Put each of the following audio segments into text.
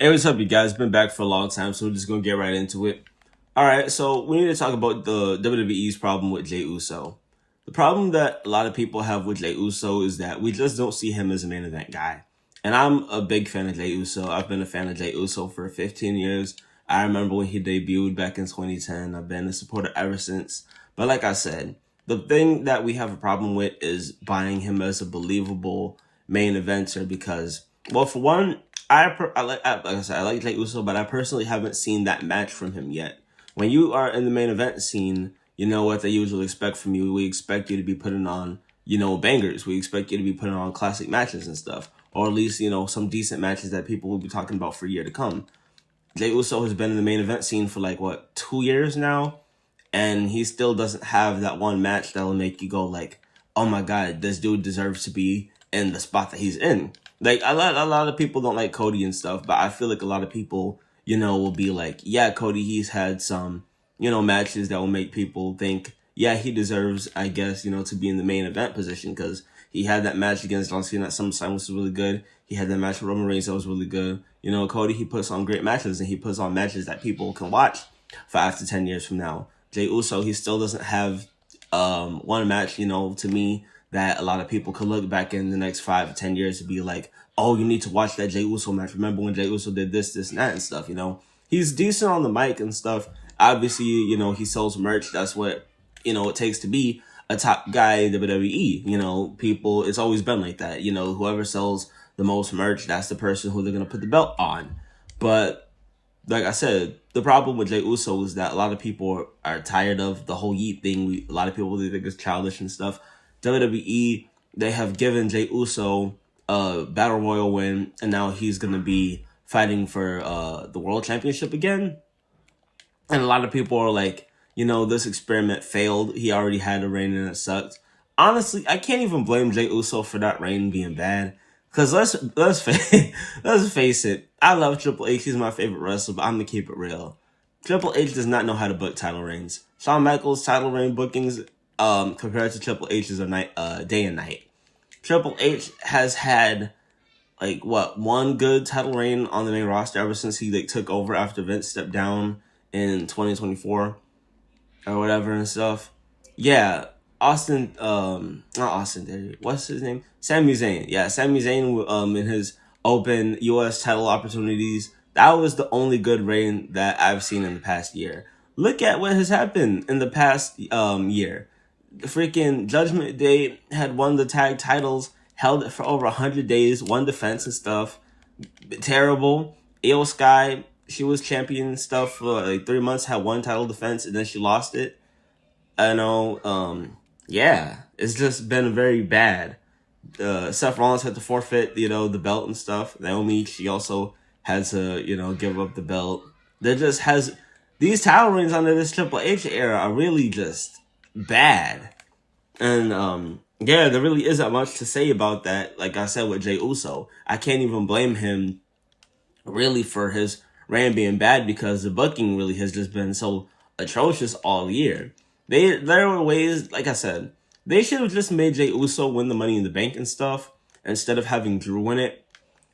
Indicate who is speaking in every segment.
Speaker 1: Hey, what's up, you guys? Been back for a long time, so we're just gonna get right into it. All right, so we need to talk about the WWE's problem with Jey Uso. The problem that a lot of people have with Jey Uso is that we just don't see him as a main event guy. And I'm a big fan of Jey Uso. I've been a fan of Jey Uso for 15 years. I remember when he debuted back in 2010. I've been a supporter ever since. But like I said, the thing that we have a problem with is buying him as a believable main eventer because, well, for one, like I said, I like Jey Uso, but I personally haven't seen that match from him yet. When you are in the main event scene, you know what they usually expect from you. We expect you to be putting on, bangers. We expect you to be putting on classic matches and stuff, or at least, some decent matches that people will be talking about for a year to come. Jey Uso has been in the main event scene for 2 years now, and he still doesn't have that one match that'll make you go like, oh my God, this dude deserves to be in the spot that he's in. Like, a lot of people don't like Cody and stuff, but I feel like a lot of people, will be like, yeah, Cody, he's had some, matches that will make people think, yeah, he deserves, I guess, to be in the main event position because he had that match against John Cena at SummerSlam, which was really good. He had that match with Roman Reigns that was really good. Cody, he puts on great matches, and he puts on matches that people can watch 5 to 10 years from now. Jey Uso, he still doesn't have one match, to me, that a lot of people could look back in the next 5 to 10 years to be like, oh, you need to watch that Jey Uso match. Remember when Jey Uso did this, and that and stuff, He's decent on the mic and stuff. Obviously, he sells merch. That's what, it takes to be a top guy in WWE. People, it's always been like that. Whoever sells the most merch, that's the person who they're going to put the belt on. But like I said, the problem with Jey Uso is that a lot of people are tired of the whole Yeet thing. A lot of people think it's childish and stuff. WWE, they have given Jey Uso a Battle Royal win, and now he's going to be fighting for the World Championship again. And a lot of people are like, this experiment failed. He already had a reign and it sucked. Honestly, I can't even blame Jey Uso for that reign being bad. Because let's face it, I love Triple H. He's my favorite wrestler, but I'm going to keep it real. Triple H does not know how to book title reigns. Shawn Michaels' title reign bookings compared to Triple H's day and night. Triple H has had one good title reign on the main roster ever since he took over after Vince stepped down in 2024 or whatever and stuff. Yeah, not Austin, what's his name? Sami Zayn. Yeah, Sami Zayn in his open US title opportunities. That was the only good reign that I've seen in the past year. Look at what has happened in the past year. The freaking Judgment Day had won the tag titles, held it for over 100 days, won defense and stuff. Terrible. Io Sky, she was champion and stuff for 3 months, had one title defense, and then she lost it. I know, yeah, it's just been very bad. Seth Rollins had to forfeit, the belt and stuff. Naomi, she also had to, give up the belt. There just has, these title reigns under this Triple H era are really just bad. And yeah, there really isn't much to say about that. Like I said with Jey Uso, I can't even blame him really for his reign being bad because the booking really has just been so atrocious all year. There were ways, like I said, they should have just made Jey Uso win the Money in the Bank and stuff instead of having Drew win it,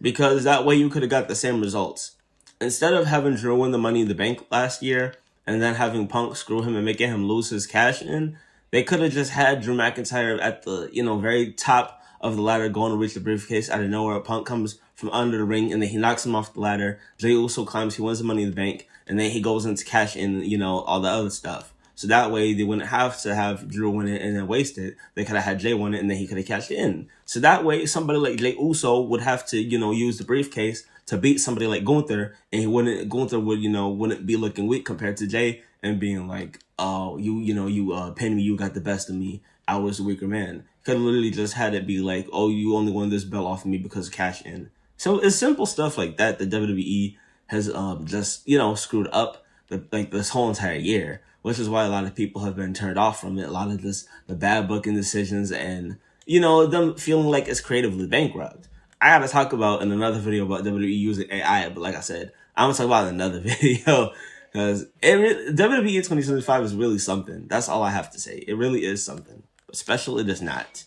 Speaker 1: because that way you could have got the same results. Instead of having Drew win the Money in the Bank last year and then having Punk screw him and making him lose his cash in, they could have just had Drew McIntyre at the, very top of the ladder going to reach the briefcase out of nowhere. Punk comes from under the ring and then he knocks him off the ladder. Jey Uso climbs, he wins the Money in the Bank, and then he goes into cash in, all the other stuff. So that way they wouldn't have to have Drew win it and then waste it. They could have had Jey win it and then he could have cashed it in. So that way somebody like Jey Uso would have to, use the briefcase to beat somebody like Gunther, and Gunther wouldn't be looking weak compared to Jey and being like, oh, you pinned me, you got the best of me, I was the weaker man. Could have literally just had it be like, oh, you only won this belt off of me because of cash in. So it's simple stuff like that that WWE has just screwed up this whole entire year, which is why a lot of people have been turned off from it. A lot of the bad booking decisions and them feeling like it's creatively bankrupt. I gotta talk about in another video about WWE using AI, but like I said, I'm gonna talk about it in another video because WWE in 2025 is really something. That's all I have to say. It really is something. But special it is not.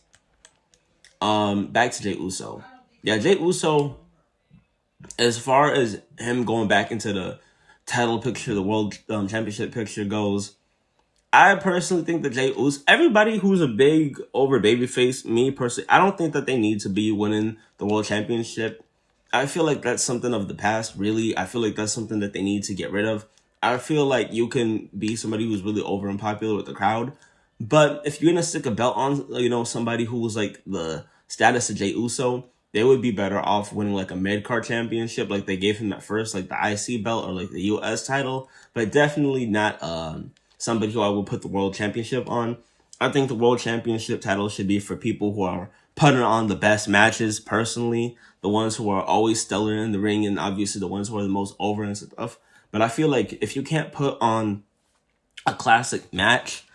Speaker 1: Back to Jey Uso. Yeah, Jey Uso As far as him going back into the title picture, the world championship picture goes, I personally think that Jey Uso, everybody who's a big over babyface, me personally, I don't think that they need to be winning the world championship. I feel like that's something of the past, really. I feel like that's something that they need to get rid of. I feel like you can be somebody who's really over and popular with the crowd, but if you're gonna stick a belt on, somebody who was like the status of Jey Uso, they would be better off winning like a mid card championship, like they gave him at first, like the IC belt or like the US title, but definitely not somebody who I would put the world championship on. I think the world championship title should be for people who are putting on the best matches personally, the ones who are always stellar in the ring, and obviously the ones who are the most over and stuff. But I feel like if you can't put on a classic match,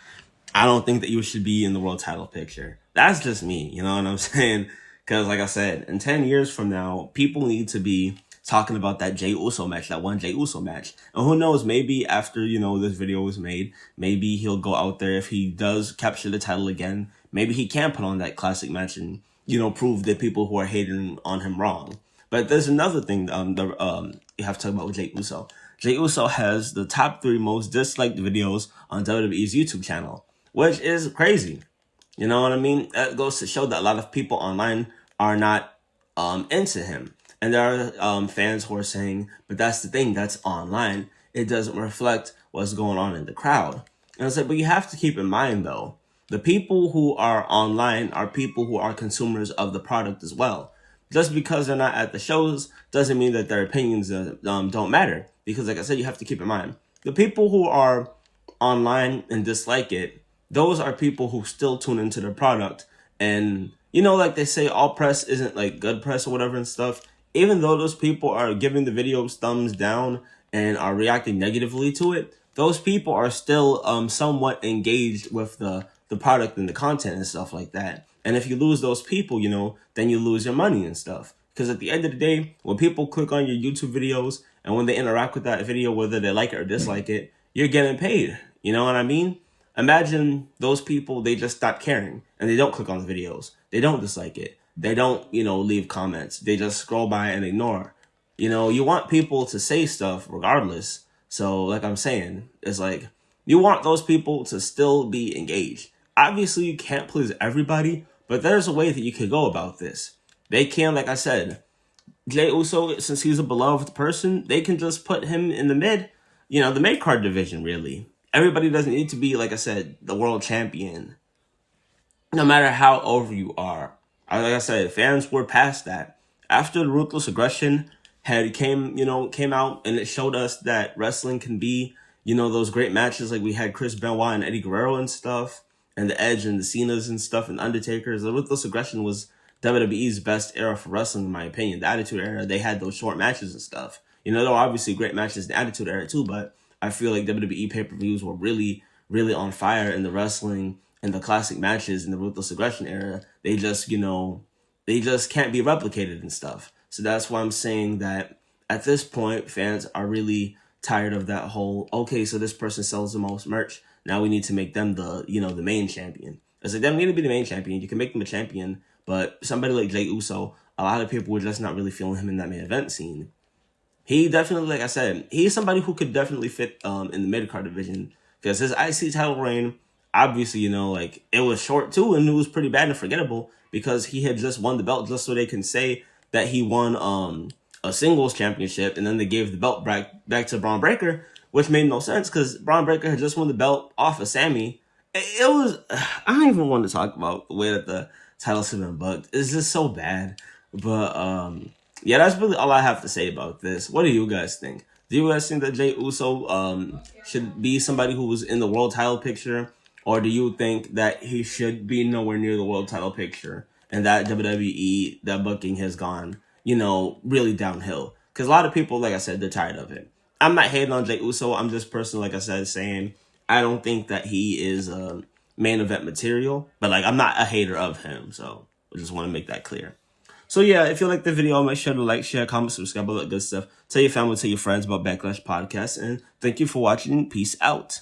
Speaker 1: I don't think that you should be in the world title picture. That's just me, you know what I'm saying? Because like I said, in 10 years from now, people need to be talking about that Jey Uso match, that one Jey Uso match. And who knows, maybe after, this video was made, maybe he'll go out there, if he does capture the title again, maybe he can put on that classic match and, prove that people who are hating on him wrong. But there's another thing you have to talk about with Jey Uso. Jey Uso has the top 3 most disliked videos on WWE's YouTube channel, which is crazy. You know what I mean? That goes to show that a lot of people online are not into him. And there are fans who are saying, but that's the thing, that's online. It doesn't reflect what's going on in the crowd. And I said, but you have to keep in mind, though, the people who are online are people who are consumers of the product as well. Just because they're not at the shows doesn't mean that their opinions don't matter. Because like I said, you have to keep in mind, the people who are online and dislike it, those are people who still tune into the product. And, like they say, all press isn't like good press or whatever and stuff. Even though those people are giving the videos thumbs down and are reacting negatively to it, those people are still somewhat engaged with the product and the content and stuff like that. And if you lose those people, then you lose your money and stuff. Because at the end of the day, when people click on your YouTube videos and when they interact with that video, whether they like it or dislike it, you're getting paid. You know what I mean? Imagine those people, they just stop caring and they don't click on the videos. They don't dislike it. They don't, leave comments. They just scroll by and ignore. You want people to say stuff regardless. So like I'm saying, it's like you want those people to still be engaged. Obviously, you can't please everybody, but there's a way that you could go about this. They can, like I said, Jey Uso, since he's a beloved person, they can just put him in the the mid card division, really. Everybody doesn't need to be, like I said, the world champion. No matter how over you are. Like I said, fans were past that. After the Ruthless Aggression came out and it showed us that wrestling can be, those great matches like we had Chris Benoit and Eddie Guerrero and stuff, and the Edge and the Cenas and stuff and Undertakers. The Ruthless Aggression was WWE's best era for wrestling, in my opinion. The Attitude Era, they had those short matches and stuff. There were obviously great matches in the Attitude Era too, but I feel like WWE pay-per-views were really, really on fire in the wrestling and the classic matches in the Ruthless Aggression era. They just, they just can't be replicated and stuff. So that's why I'm saying that at this point, fans are really tired of that whole, okay, so this person sells the most merch. Now we need to make them the, the main champion. It's like, they don't need to be the main champion. You can make them a champion, but somebody like Jey Uso, a lot of people were just not really feeling him in that main event scene. He definitely, like I said, he's somebody who could definitely fit in the mid-card division because his IC title reign, obviously, it was short too, and it was pretty bad and forgettable because he had just won the belt just so they can say that he won a singles championship, and then they gave the belt back to Braun Breaker, which made no sense because Braun Breaker had just won the belt off of Sammy. It was, I don't even want to talk about the way that the titles have been booked. It's just so bad. But yeah, that's really all I have to say about this. What do you guys think? Do you guys think that Jey Uso should be somebody who was in the world title picture? Or do you think that he should be nowhere near the world title picture and that WWE, that booking has gone, really downhill? Because a lot of people, like I said, they're tired of it. I'm not hating on Jey Uso. I'm just personally, like I said, saying I don't think that he is main event material. But, I'm not a hater of him. So I just want to make that clear. So yeah, if you like the video, make sure to like, share, comment, subscribe, all that good stuff. Tell your family, tell your friends about Backlash Podcast. And thank you for watching. Peace out.